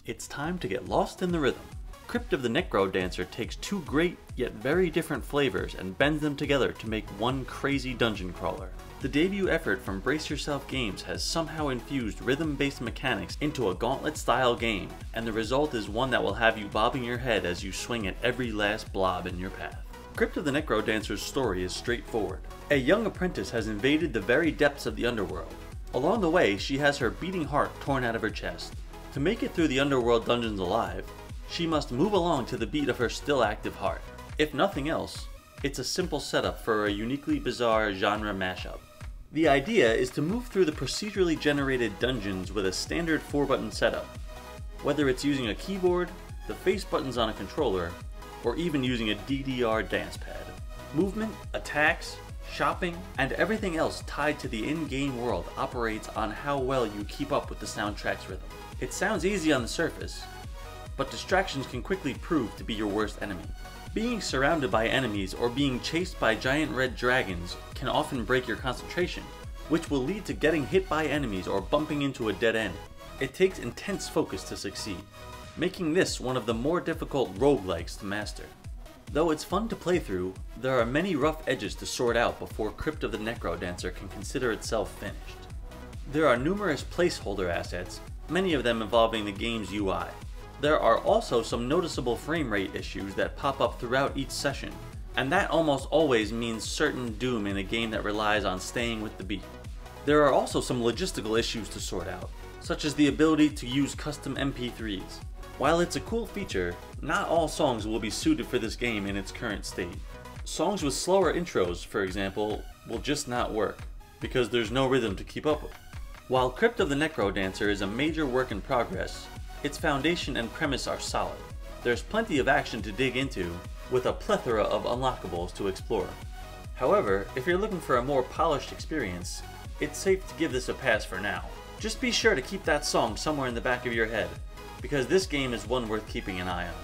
It's time to get lost in the rhythm. Crypt of the Necrodancer takes two great yet very different flavors and bends them together to make one crazy dungeon crawler. The debut effort from Brace Yourself Games has somehow infused rhythm-based mechanics into a gauntlet-style game, and the result is one that will have you bobbing your head as you swing at every last blob in your path. Crypt of the Necrodancer's story is straightforward. A young apprentice has invaded the very depths of the underworld. Along the way, she has her beating heart torn out of her chest. To make it through the underworld dungeons alive, she must move along to the beat of her still active heart. If nothing else, it's a simple setup for a uniquely bizarre genre mashup. The idea is to move through the procedurally generated dungeons with a standard 4-button setup, whether it's using a keyboard, the face buttons on a controller, or even using a DDR dance pad. Movement, attacks, shopping, and everything else tied to the in-game world operates on how well you keep up with the soundtrack's rhythm. It sounds easy on the surface, but distractions can quickly prove to be your worst enemy. Being surrounded by enemies or being chased by giant red dragons can often break your concentration, which will lead to getting hit by enemies or bumping into a dead end. It takes intense focus to succeed, making this one of the more difficult roguelikes to master. Though it's fun to play through, there are many rough edges to sort out before Crypt of the Necrodancer can consider itself finished. There are numerous placeholder assets, many of them involving the game's UI. There are also some noticeable frame rate issues that pop up throughout each session, and that almost always means certain doom in a game that relies on staying with the beat. There are also some logistical issues to sort out, such as the ability to use custom MP3s. While it's a cool feature, not all songs will be suited for this game in its current state. Songs with slower intros, for example, will just not work, because there's no rhythm to keep up with. While Crypt of the Necrodancer is a major work in progress, its foundation and premise are solid. There's plenty of action to dig into, with a plethora of unlockables to explore. However, if you're looking for a more polished experience, it's safe to give this a pass for now. Just be sure to keep that song somewhere in the back of your head, because this game is one worth keeping an eye on.